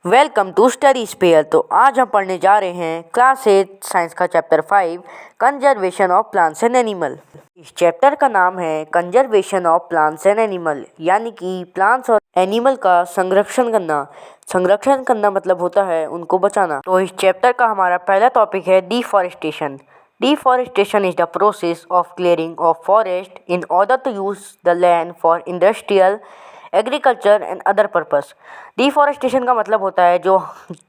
Welcome to study spare. तो आज हम पढ़ने जा रहे हैं क्लास 8 साइंस का chapter 5 conservation of plants and animal. इस चैप्टर का नाम है conservation of plants and animal, यानी कि प्लांट्स और एनिमल का संरक्षण करना। संरक्षण करना मतलब होता है उनको बचाना। तो इस चैप्टर का हमारा पहला टॉपिक है deforestation. Deforestation is the process of clearing of forest in order to use the land for industrial, agriculture and other purpose। Deforestation का मतलब होता है जो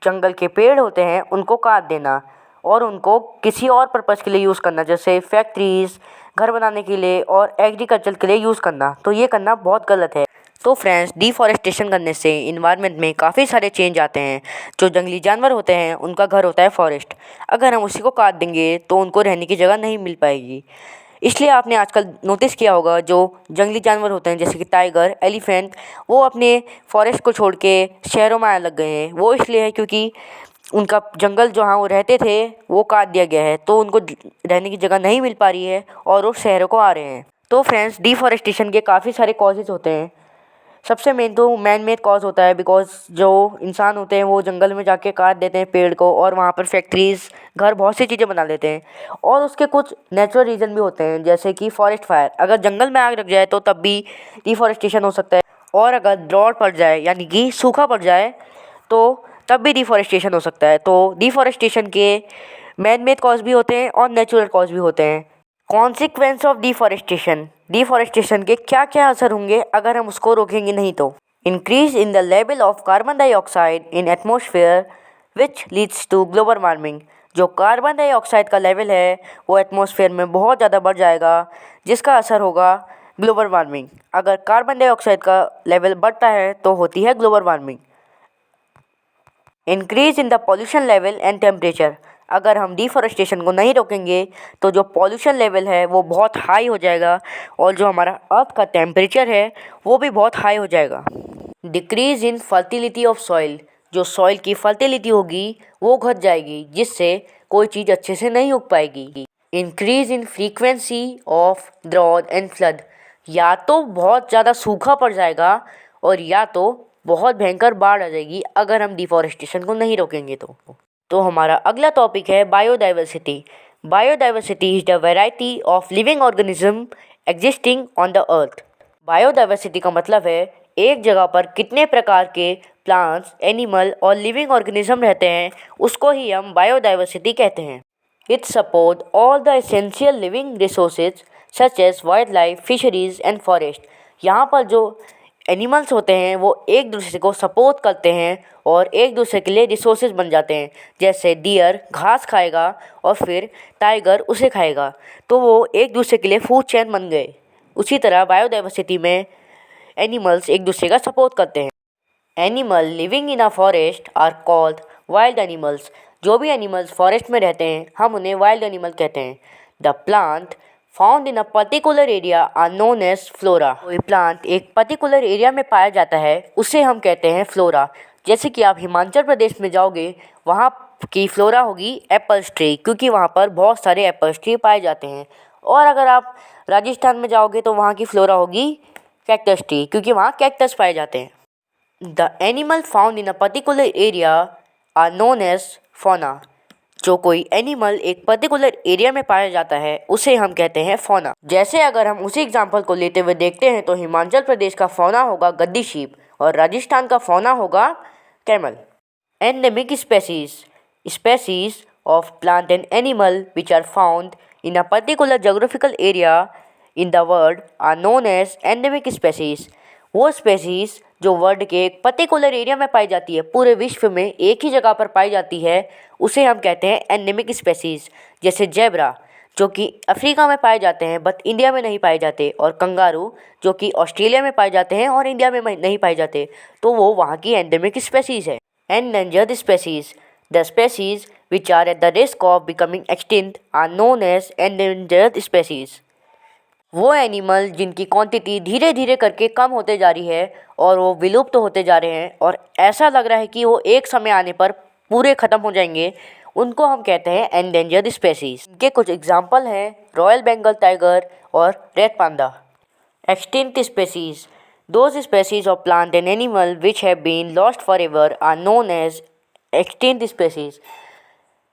जंगल के पेड़ होते हैं उनको काट देना और उनको किसी और पर्पज़ के लिए यूज़ करना, जैसे फैक्ट्रीज़, घर बनाने के लिए और एग्रीकल्चर के लिए यूज़ करना। तो ये करना बहुत गलत है। तो फ्रेंड्स, डिफॉरेस्टेशन करने से इन्वायरमेंट में काफ़ी सारे चेंज आते हैं। जो जंगली जानवर होते हैं उनका घर होता है फॉरेस्ट। अगर हम उसी को काट देंगे तो उनको रहने की जगह नहीं मिल पाएगी। इसलिए आपने आजकल नोटिस किया होगा जो जंगली जानवर होते हैं जैसे कि टाइगर, एलिफेंट, वो अपने फॉरेस्ट को छोड़ के शहरों में आने लग गए हैं। वो इसलिए है क्योंकि उनका जंगल जहाँ वो रहते थे वो काट दिया गया है, तो उनको रहने की जगह नहीं मिल पा रही है और वो शहरों को आ रहे हैं। तो फ्रेंड्स, डिफॉरेस्टेशन के काफ़ी सारे कॉजेज़ होते हैं। सबसे मेन तो मैन मेड कॉज होता है, बिकॉज जो इंसान होते हैं वो जंगल में जाके काट देते हैं पेड़ को और वहाँ पर फैक्ट्रीज़, घर, बहुत सी चीज़ें बना लेते हैं। और उसके कुछ नेचुरल रीज़न भी होते हैं, जैसे कि फॉरेस्ट फायर। अगर जंगल में आग लग जाए तो तब भी डिफॉरेस्टेशन हो सकता है, और अगर ड्रॉट पड़ जाए यानी कि सूखा पड़ जाए तो तब भी डिफॉरेस्टेशन हो सकता है। तो डिफॉरेस्टेशन के मैन मेड कॉज भी होते हैं और नेचुरल कॉज भी होते हैं। कॉन्सिक्वेंस ऑफ डिफॉरेस्टेशन, डिफॉरेस्टेशन के क्या क्या असर होंगे अगर हम उसको रोकेंगे नहीं तो। Increase in the level of carbon dioxide in atmosphere which leads to global warming. जो कार्बन डाइऑक्साइड का लेवल है वो एटमॉस्फेयर में बहुत ज़्यादा बढ़ जाएगा, जिसका असर होगा ग्लोबल वार्मिंग। अगर कार्बन डाइऑक्साइड का लेवल बढ़ता है तो होती है global warming. Increase in the pollution level and temperature. अगर हम डिफॉरेस्टेशन को नहीं रोकेंगे तो जो पॉल्यूशन लेवल है वो बहुत हाई हो जाएगा और जो हमारा अर्थ का टेम्परेचर है वो भी बहुत हाई हो जाएगा। Decrease in fertility of soil. जो सॉइल की फर्टिलिटी होगी वो घट जाएगी, जिससे कोई चीज़ अच्छे से नहीं उग पाएगी। Increase in frequency of drought and flood. या तो बहुत ज़्यादा सूखा पड़ जाएगा और या तो बहुत भयंकर बाढ़ आ जाएगी अगर हम डिफॉरेस्टेशन को नहीं रोकेंगे तो हमारा अगला टॉपिक है biodiversity. Biodiversity is the variety of living organism existing on the earth. Biodiversity का मतलब है एक जगह पर कितने प्रकार के प्लांट्स, एनिमल और लिविंग ऑर्गेनिज्म रहते हैं, उसको ही हम बायोडाइवर्सिटी कहते हैं। It support all the essential living resources such as wild life, fisheries and forest. यहाँ पर जो एनिमल्स होते हैं वो एक दूसरे को सपोर्ट करते हैं और एक दूसरे के लिए रिसोर्सेज बन जाते हैं। जैसे डियर घास खाएगा और फिर टाइगर उसे खाएगा, तो वो एक दूसरे के लिए फूड चेन बन गए। उसी तरह बायोडाइवर्सिटी में एनिमल्स एक दूसरे का सपोर्ट करते हैं। Animal living in a forest are called wild animals. जो भी एनिमल्स फॉरेस्ट में रहते हैं हम उन्हें वाइल्ड एनिमल कहते हैं। The plant found in a particular area are known as flora. कोई प्लांट एक पर्टिकुलर एरिया में पाया जाता है उसे हम कहते हैं फ्लोरा। जैसे कि आप हिमाचल प्रदेश में जाओगे, वहाँ की फ्लोरा होगी एप्पल्स ट्री, क्योंकि वहाँ पर बहुत सारे एप्पल्स ट्री पाए जाते हैं। और अगर आप राजस्थान में जाओगे तो वहाँ की फ्लोरा होगी कैक्टस ट्री, क्योंकि वहाँ कैक्टस पाए जाते हैं। The animal found in a particular area are known as fauna. जो कोई एनिमल एक पर्टिकुलर एरिया में पाया जाता है उसे हम कहते हैं फौना। जैसे अगर हम उसी एग्जाम्पल को लेते हुए देखते हैं तो हिमाचल प्रदेश का फौना होगा गद्दी शीप और राजस्थान का फौना होगा camel. Endemic species, species of plant and animal which are found in a particular geographical area in the world are known as endemic species. वो स्पेसीज जो वर्ल्ड के एक पर्टिकुलर एरिया में पाई जाती है, पूरे विश्व में एक ही जगह पर पाई जाती है, उसे हम कहते हैं एंडेमिक स्पेसीज। जैसे जेब्रा जो कि अफ्रीका में पाए जाते हैं बट इंडिया में नहीं पाए जाते, और कंगारू जो कि ऑस्ट्रेलिया में पाए जाते हैं और इंडिया में नहीं पाए जाते, तो वो वहाँ की एंडेमिक स्पेसीज है। Endangered species, the species which are at the risk of becoming extinct are known as endangered species. वो एनिमल जिनकी क्वांटिटी धीरे धीरे करके कम होते जा रही है और वो विलुप्त होते जा रहे हैं और ऐसा लग रहा है कि वो एक समय आने पर पूरे ख़त्म हो जाएंगे, उनको हम कहते हैं एंडेंजर्ड स्पेसीज। इनके कुछ एग्जांपल हैं रॉयल बंगाल टाइगर और red panda. Extinct species, Those species of plant and animal which have been lost forever are known as extinct species.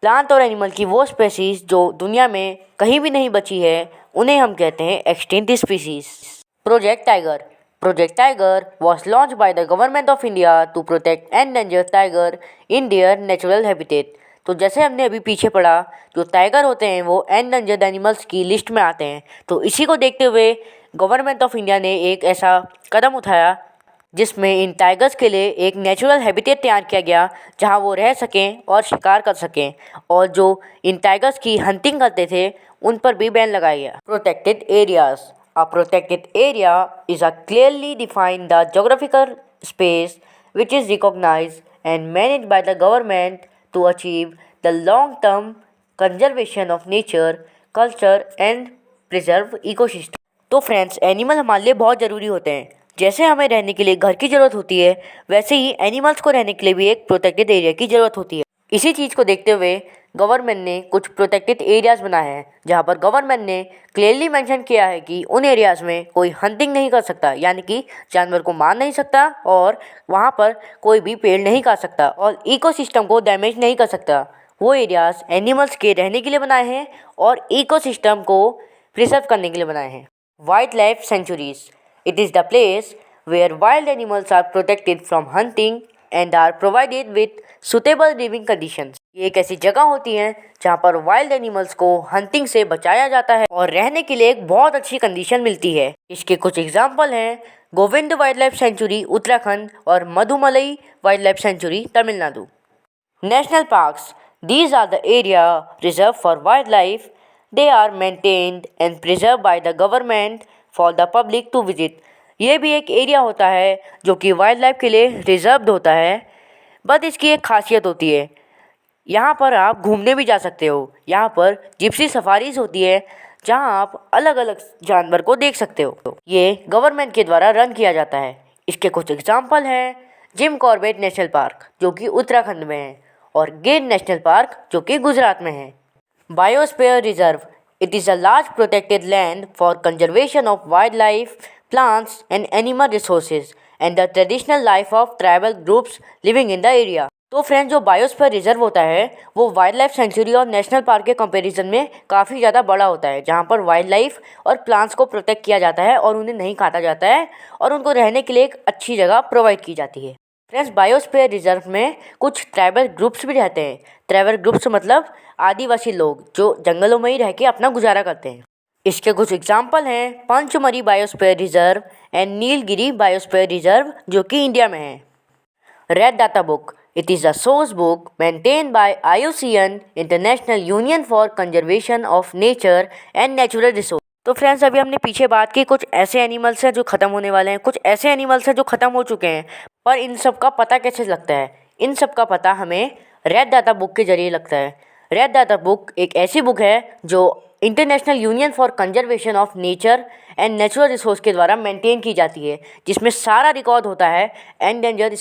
Plant और एनिमल की वो स्पेसीज जो दुनिया में कहीं भी नहीं बची है उन्हें हम कहते हैं extinct species. Project tiger. Project tiger was launched by the government of India to protect endangered tiger in their natural habitat। तो जैसे हमने अभी पीछे पढ़ा, जो टाइगर होते हैं वो एंडेंजर्ड एनिमल्स की लिस्ट में आते हैं। तो इसी को देखते हुए गवर्नमेंट ऑफ इंडिया ने एक ऐसा कदम उठाया जिसमें इन टाइगर्स के लिए एक नेचुरल हैबिटेट तैयार किया गया जहां वो रह सकें और शिकार कर सकें, और जो इन टाइगर्स की हंटिंग करते थे उन पर भी बैन लगाया गया। Protected areas. A protected area is a clearly defined the geographical space which is recognized and managed by the government to achieve the long-term conservation of nature, culture and preserve ecosystem। तो friends, animal हमारे लिए बहुत ज़रूरी होते हैं। जैसे हमें रहने के लिए घर की ज़रूरत होती है, वैसे ही एनिमल्स को रहने के लिए भी एक प्रोटेक्टेड एरिया की ज़रूरत होती है। इसी चीज़ को देखते हुए गवर्नमेंट ने कुछ प्रोटेक्टेड एरियाज़ बनाए हैं जहाँ पर गवर्नमेंट ने क्लियरली मेंशन किया है कि उन एरियाज़ में कोई हंटिंग नहीं कर सकता, यानी कि जानवर को मार नहीं सकता, और वहाँ पर कोई भी पेड़ नहीं काट सकता और इकोसिस्टम को डैमेज नहीं कर सकता। वो एरियाज़ एनिमल्स के रहने के लिए बनाए हैं और इकोसिस्टम को प्रिजर्व करने के लिए बनाए हैं। Wild life sanctuaries. It is the place where wild animals are protected from hunting and are provided with suitable living conditions। ये एक ऐसी जगह होती है जहाँ पर वाइल्ड एनिमल्स को हंटिंग से बचाया जाता है और रहने के लिए एक बहुत अच्छी कंडीशन मिलती है। इसके कुछ एग्जाम्पल हैं Govind wildlife sanctuary Uttarakhand और Mudumalai wildlife sanctuary Tamil Nadu. National parks. These are the area reserved for wildlife. They are maintained and preserved by the government for the public to visit. ये भी एक एरिया होता है जो कि वाइल्ड लाइफ के लिए रिजर्व्ड होता है, बट इसकी एक खासियत होती है, यहाँ पर आप घूमने भी जा सकते हो। यहाँ पर जिप्सी सफारीज होती है जहाँ आप अलग अलग जानवर को देख सकते हो। ये गवर्नमेंट के द्वारा रन किया जाता है। इसके कुछ एग्जाम्पल हैं जिम कॉर्बेट नेशनल पार्क जो कि उत्तराखंड में है और गिर नेशनल पार्क जो कि गुजरात में है। Biosphere reserve. It is a large protected land for conservation of wildlife, plants and animal resources and the traditional life of tribal groups living in the area। तो फ्रेंड्स, जो बायोस्फीयर रिजर्व होता है वो wild life sanctuary और national park के comparison में काफ़ी ज़्यादा बड़ा होता है, जहाँ पर वाइल्ड लाइफ और प्लांट्स को प्रोटेक्ट किया जाता है और उन्हें नहीं काटा जाता है और उनको रहने के लिए एक अच्छी जगह प्रोवाइड की जाती है। फ्रेंड्स, बायोस्फीयर रिजर्व में कुछ ट्राइबल ग्रुप्स भी रहते हैं। ट्राइबल ग्रुप्स मतलब आदिवासी लोग जो जंगलों में ही रह के अपना गुजारा करते हैं। इसके कुछ एग्जाम्पल हैं Pachmarhi biosphere reserve and Nilgiri biosphere reserve जो कि इंडिया में है। Red data book. It is a source book maintain by IUCN international union for conservation of nature and natural resource. तो फ्रेंड्स, अभी हमने पीछे बात की कुछ ऐसे एनिमल्स हैं जो ख़त्म होने वाले हैं, कुछ ऐसे एनिमल्स हैं जो ख़त्म हो चुके हैं, पर इन सब का पता कैसे लगता है? इन सब का पता हमें रेड डाटा बुक के जरिए लगता है। रेड डाटा बुक एक ऐसी बुक है जो international union for conservation of nature and natural resource के द्वारा मेंटेन की जाती है, जिसमें सारा रिकॉर्ड होता है एंडेंजर्ड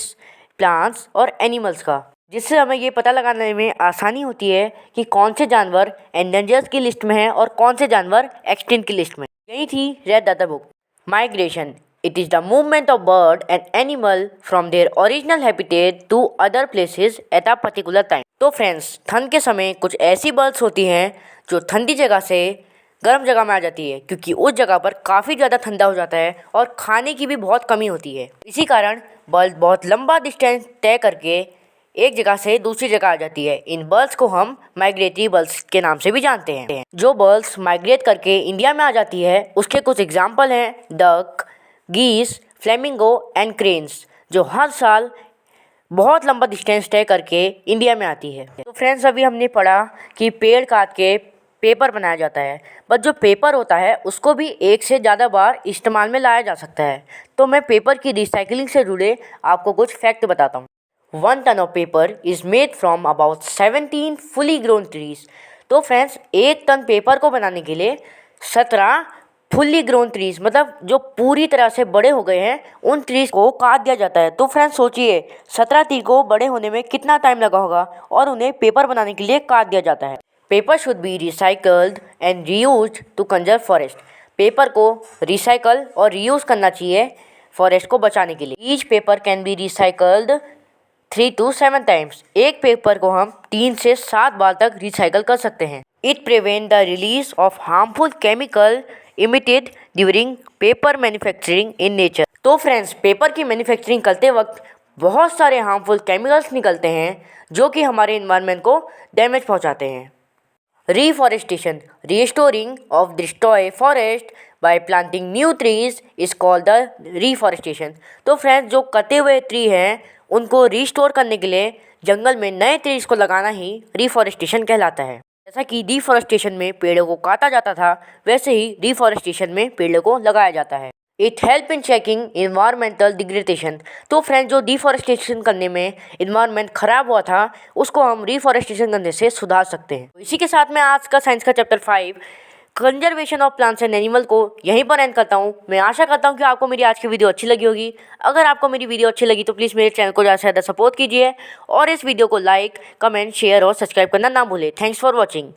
प्लांट्स और एनिमल्स का, जिससे हमें ये पता लगाने में आसानी होती है कि कौन से जानवर एंडेंजर्ड की लिस्ट में हैं और कौन से जानवर एक्सटिंक्ट की लिस्ट में। यही थी red data book. Migration. It is the movement of bird and animal from their original habitat to other places at a particular time। तो फ्रेंड्स, ठंड के समय कुछ ऐसी बर्ड्स होती हैं जो ठंडी जगह से गर्म जगह में आ जाती है, क्योंकि उस जगह पर काफ़ी ज़्यादा ठंडा हो जाता है और खाने की भी बहुत कमी होती है। इसी कारण बर्ड बहुत लंबा डिस्टेंस तय करके एक जगह से दूसरी जगह आ जाती है। इन बर्ड्स को हम माइग्रेटरी बर्ड्स के नाम से भी जानते हैं। जो बर्ड्स माइग्रेट करके इंडिया में आ जाती है उसके कुछ एग्जाम्पल हैं डक, गीस, फ्लेमिंगो एंड क्रेन्स, जो हर साल बहुत लंबा डिस्टेंस तय करके इंडिया में आती है। तो फ्रेंड्स, अभी हमने पढ़ा कि पेड़ काट के पेपर बनाया जाता है, बट जो पेपर होता है उसको भी एक से ज़्यादा बार इस्तेमाल में लाया जा सकता है। तो मैं पेपर की रिसाइकलिंग से जुड़े आपको कुछ फैक्ट बताता हूँ। 1 ton of paper is made from about 17 fully grown trees। तो फ्रेंड्स, 1 टन पेपर को बनाने के लिए 17 फुल्ली ग्रोन ट्रीज मतलब जो पूरी तरह से बड़े हो गए हैं उन ट्रीज को काट दिया जाता है। तो फ्रेंड्स, सोचिए 17 ट्री को बड़े होने में कितना टाइम लगा होगा और उन्हें पेपर बनाने के लिए काट दिया जाता है। Paper should be recycled and reused to conserve forest. Paper को रिसाइकल और रीयूज़ करना चाहिए फॉरेस्ट को बचाने के लिए। Each paper can be recycled 3 to 7 times. एक पेपर को हम 3 से 7 बार तक रिसाइकल कर सकते हैं। It prevent the release of harmful chemical emitted during paper manufacturing in nature. तो फ्रेंड्स, पेपर की मैन्युफैक्चरिंग करते वक्त बहुत सारे हार्मफुल केमिकल्स निकलते हैं जो कि हमारे इन्वायरमेंट को डैमेज पहुंचाते हैं। Reforestation, restoring of destroyed forest by planting new trees is called the reforestation। तो फ्रेंड्स, जो कटे हुए ट्री हैं उनको रिस्टोर करने के लिए जंगल में नए ट्रीज को लगाना ही रिफॉरेस्टेशन कहलाता है। जैसा कि डिफॉरेस्टेशन में पेड़ों को काटा जाता था, वैसे ही रिफॉरेस्टेशन में पेड़ों को लगाया जाता है। It help in checking environmental degradation. तो फ्रेंड्स, जो डिफॉरेस्टेशन करने में इन्वायरमेंट खराब हुआ था उसको हम रिफॉरेस्टेशन करने से सुधार सकते हैं। तो इसी के साथ मैं आज का साइंस का chapter 5 conservation of plants and animal को यहीं पर एंड करता हूँ। मैं आशा करता हूँ कि आपको मेरी आज की वीडियो अच्छी लगी होगी। अगर आपको मेरी वीडियो अच्छी लगी तो प्लीज़ मेरे चैनल को ज़्यादा से ज़्यादा सपोर्ट कीजिए और इस वीडियो को लाइक, कमेंट, शेयर और सब्सक्राइब करना ना भूलें। Thanks for watching.